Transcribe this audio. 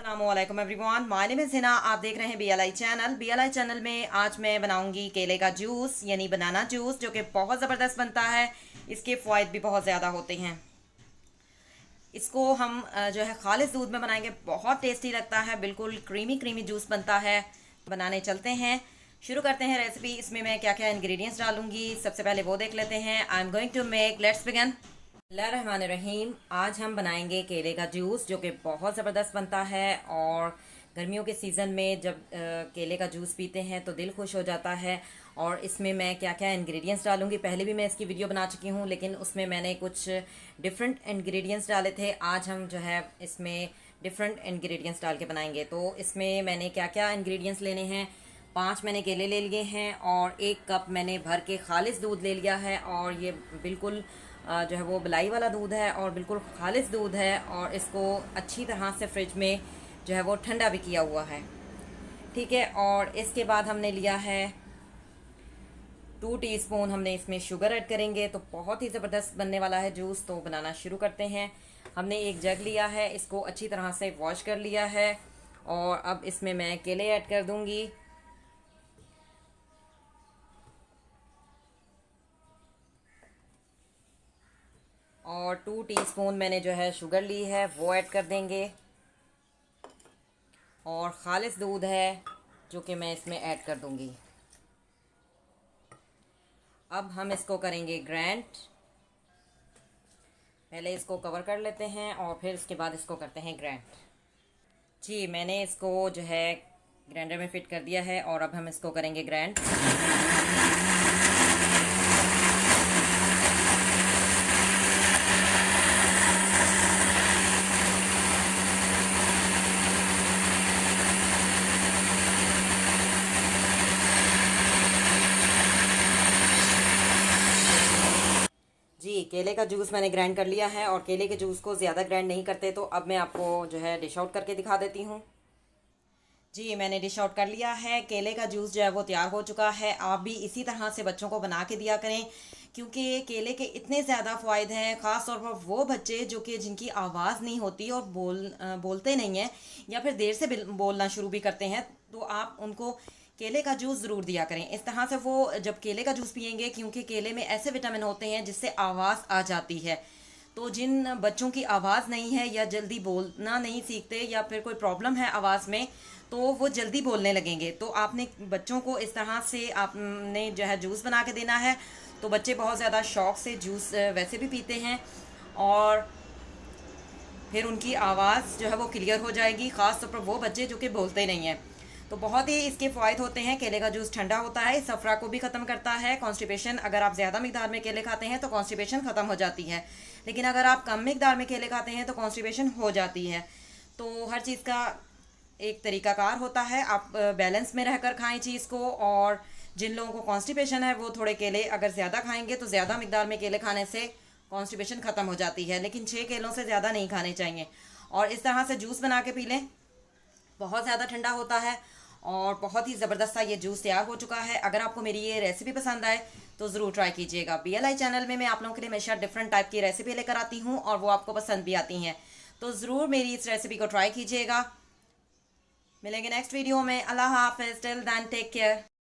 अस्सलामुअलैकुम everyone, my name is Hina. आप देख रहे हैं बीएलआई चैनल। बीएलआई चैनल में आज मैं बनाऊंगी केले का जूस यानी बनाना जूस, जो कि बहुत ज़बरदस्त बनता है। इसके फ़वाइद भी बहुत ज़्यादा होते हैं। इसको हम जो है खालिस दूध में बनाएंगे, बहुत टेस्टी लगता है, बिल्कुल क्रीमी क्रीमी जूस बनता है। बनाने चलते हैं, शुरू करते हैं रेसिपी। इसमें मैं क्या क्या इंग्रेडिएंट्स डालूंगी सबसे पहले वो देख लेते हैं। I am going to make, let's begin. बिस्मिल्लाहिर्रहमानिर्रहीम। आज हम बनाएंगे केले का जूस, जो कि बहुत ज़बरदस्त बनता है। और गर्मियों के सीज़न में जब केले का जूस पीते हैं तो दिल खुश हो जाता है। और इसमें मैं क्या क्या इंग्रेडिएंट्स डालूंगी, पहले भी मैं इसकी वीडियो बना चुकी हूँ, लेकिन उसमें मैंने कुछ डिफरेंट इंग्रेडिएंट्स डाले थे। आज हम जो है इसमें डिफरेंट इंग्रेडिएंट्स डाल के बनाएंगे। तो इसमें मैंने क्या क्या इंग्रेडिएंट्स लेने हैं, 5 मैंने केले ले लिए हैं और 1 कप मैंने भर के खालिस दूध ले लिया है। और ये बिल्कुल जो है वो मलाई वाला दूध है और बिल्कुल खालिस दूध है। और इसको अच्छी तरह से फ्रिज में जो है वो ठंडा भी किया हुआ है, ठीक है। और इसके बाद हमने लिया है 2 टीस्पून, हमने इसमें शुगर ऐड करेंगे, तो बहुत ही ज़बरदस्त बनने वाला है जूस। तो बनाना शुरू करते हैं। हमने एक जग लिया है, इसको अच्छी तरह से वॉश कर लिया है। और अब इसमें मैं केले ऐड कर दूंगी। और 2 टीस्पून मैंने जो है शुगर ली है वो ऐड कर देंगे। और खालिस दूध है जो कि मैं इसमें ऐड कर दूंगी। अब हम इसको करेंगे ग्राइंड। पहले इसको कवर कर लेते हैं और फिर इसके बाद इसको करते हैं ग्राइंड। जी, मैंने इसको जो है ग्राइंडर में फिट कर दिया है और अब हम इसको करेंगे ग्राइंड। जी, केले का जूस मैंने ग्राइंड कर लिया है। और केले के जूस को ज़्यादा ग्राइंड नहीं करते, तो अब मैं आपको जो है डिश आउट करके दिखा देती हूँ। जी, मैंने डिश आउट कर लिया है। केले का जूस जो है वो तैयार हो चुका है। आप भी इसी तरह से बच्चों को बना के दिया करें, क्योंकि केले के इतने ज़्यादा फ़ायदे हैं। ख़ास तौर पर वो बच्चे जो कि जिनकी आवाज़ नहीं होती और बोलते नहीं हैं, या फिर देर से बोलना शुरू भी करते हैं, तो आप उनको केले का जूस ज़रूर दिया करें। इस तरह से वो जब केले का जूस पियेंगे, क्योंकि केले में ऐसे विटामिन होते हैं जिससे आवाज़ आ जाती है। तो जिन बच्चों की आवाज़ नहीं है या जल्दी बोलना नहीं सीखते या फिर कोई प्रॉब्लम है आवाज़ में, तो वो जल्दी बोलने लगेंगे। तो आपने बच्चों को इस तरह से आपने जो है जूस बना के देना है। तो बच्चे बहुत ज़्यादा शौक से जूस वैसे भी पीते हैं और फिर उनकी आवाज़ जो है वो क्लियर हो जाएगी, ख़ास तौर पर वो बच्चे जो कि बोलते नहीं हैं। तो बहुत ही इसके फ़ायदे होते हैं। केले का जूस ठंडा होता है, सफ़रा को भी ख़त्म करता है। कॉन्स्टिपेशन, अगर आप ज़्यादा मिकदार में केले खाते हैं तो कॉन्स्टिपेशन ख़त्म हो जाती है, लेकिन अगर आप कम मिकदार में केले खाते हैं तो कॉन्स्टिपेशन हो जाती है। तो हर चीज़ का एक तरीकाकार होता है। आप बैलेंस में रहकर खाएं चीज़ को। और जिन लोगों को कॉन्स्टिपेशन है वो थोड़े केले अगर ज़्यादा खाएंगे, तो ज़्यादा मिकदार में केले खाने से कॉन्स्टिपेशन ख़त्म हो जाती है, लेकिन 6 केलों से ज़्यादा नहीं खाने चाहिए। और इस तरह से जूस बना के पी लें, बहुत ज़्यादा ठंडा होता है और बहुत ही ज़बरदस्त सा ये जूस तैयार हो चुका है। अगर आपको मेरी ये रेसिपी पसंद आए तो ज़रूर ट्राई कीजिएगा। बीएलआई चैनल में मैं आप लोगों के लिए हमेशा डिफरेंट टाइप की रेसिपी लेकर आती हूँ और वो आपको पसंद भी आती हैं। तो ज़रूर मेरी इस रेसिपी को ट्राई कीजिएगा। मिलेंगे नेक्स्ट वीडियो में। अल्लाह हाफ़िज़, टिल देन टेक केयर।